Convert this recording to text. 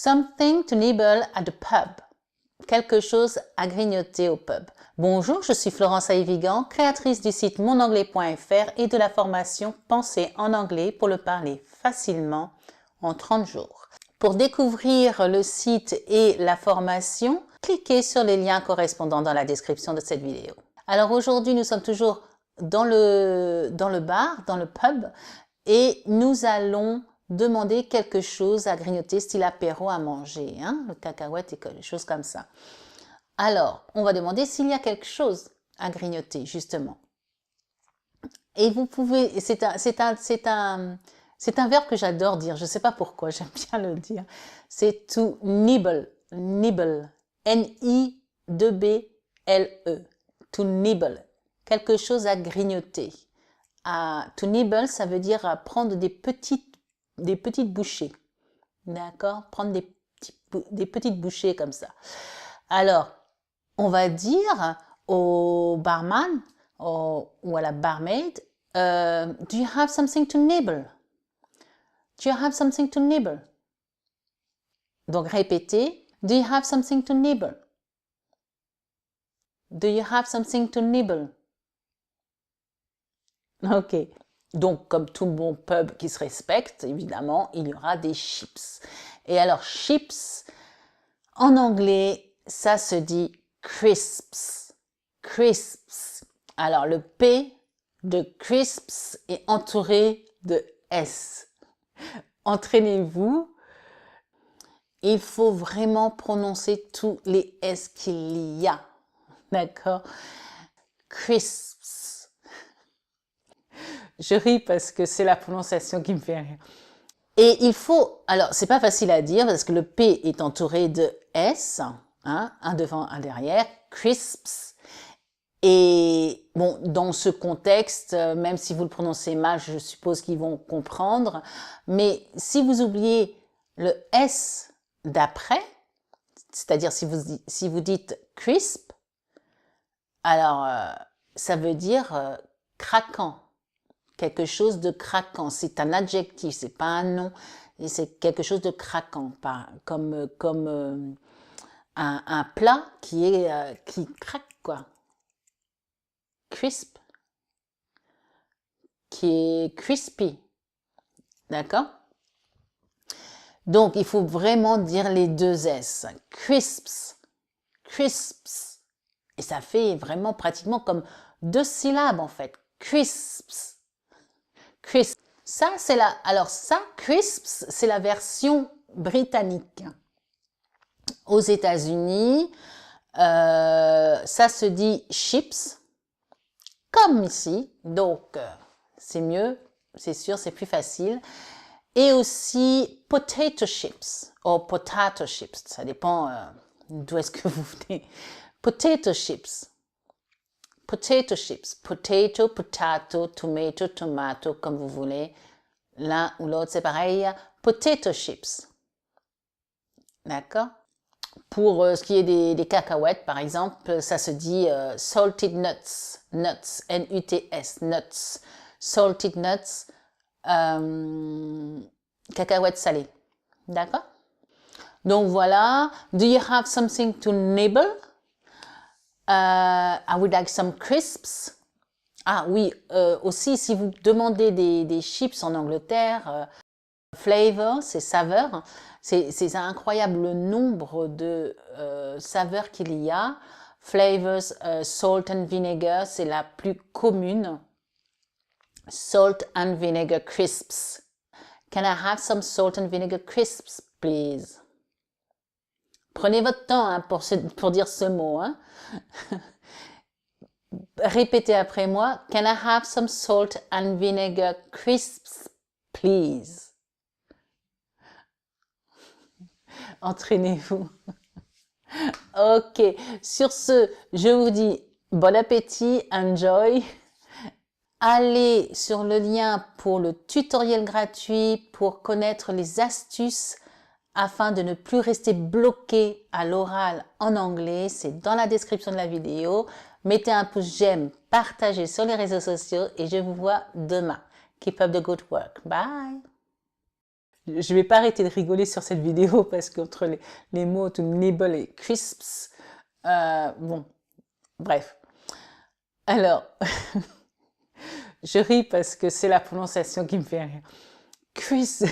Something to nibble at the pub. Quelque chose à grignoter au pub. Bonjour, je suis Florence Aïvigan, créatrice du site monanglais.fr et de la formation Penser en anglais pour le parler facilement en 30 jours. Pour découvrir le site et la formation, cliquez sur les liens correspondants dans la description de cette vidéo. Alors aujourd'hui, nous sommes toujours dans le bar, dans le pub, et nous allons demander quelque chose à grignoter, style apéro à manger, hein, le cacahuète et des choses comme ça. Alors, on va demander s'il y a quelque chose à grignoter, justement. Et vous pouvez, c'est un verbe que j'adore dire, je ne sais pas pourquoi, j'aime bien le dire. C'est to nibble, nibble, N-I-B-B-L-E, to nibble, quelque chose à grignoter. To nibble, ça veut dire prendre des petites bouchées, d'accord? Prendre des petites bouchées comme ça. Alors, on va dire au barman ou à la barmaid, do you have something to nibble? Do you have something to nibble? Donc, répétez, do you have something to nibble? Do you have something to nibble? Ok. Donc, comme tout bon pub qui se respecte, évidemment, il y aura des chips. Et alors, chips, en anglais, ça se dit crisps. Crisps. Alors, le P de crisps est entouré de S. Entraînez-vous. Il faut vraiment prononcer tous les S qu'il y a. D'accord? Crisps. Je ris parce que c'est la prononciation qui me fait rire. Et il faut, alors c'est pas facile à dire parce que le P est entouré de S, hein, un devant, un derrière, crisps. Et bon, dans ce contexte, même si vous le prononcez mal, je suppose qu'ils vont comprendre. Mais si vous oubliez le S d'après, c'est-à-dire si vous dites crisp, alors ça veut dire craquant. Quelque chose de craquant, c'est un adjectif, c'est pas un nom, c'est quelque chose de craquant, comme un plat qui craque quoi, crisp, qui est crispy, d'accord? Donc il faut vraiment dire les deux S, crisps, crisps, et ça fait vraiment pratiquement comme deux syllabes en fait, crisps. Crisp. Ça, crisps, c'est la version britannique. Aux États-Unis, ça se dit chips, comme ici. Donc, c'est mieux, c'est sûr, c'est plus facile. Et aussi potato chips, ou potato chips. Ça dépend d'où est-ce que vous venez. Potato chips. Potato chips, potato, potato, tomato, tomato, comme vous voulez. L'un ou l'autre, c'est pareil. Potato chips. D'accord? Pour ce qui est des cacahuètes, par exemple, ça se dit salted nuts. Nuts, N-U-T-S, nuts. Salted nuts, cacahuètes salées. D'accord? Donc voilà. Do you have something to nibble? I would like some crisps. Ah oui, aussi si vous demandez des chips en Angleterre, flavor, c'est saveur. C'est incroyable le nombre de saveurs qu'il y a. Flavors, salt and vinegar, c'est la plus commune. Salt and vinegar crisps. Can I have some salt and vinegar crisps, please? Prenez votre temps hein, pour dire ce mot. Hein. Répétez après moi. Can I have some salt and vinegar crisps, please? Entraînez-vous. Ok. Sur ce, je vous dis bon appétit, enjoy. Allez sur le lien pour le tutoriel gratuit pour connaître les astuces afin de ne plus rester bloqué à l'oral en anglais. C'est dans la description de la vidéo. Mettez un pouce j'aime, partagez sur les réseaux sociaux et je vous vois demain. Keep up the good work. Bye! je vais pas arrêter de rigoler sur cette vidéo parce qu'entre les mots to nibble et crisps, bon, bref. Alors, je ris parce que c'est la prononciation qui me fait rire. Crisps.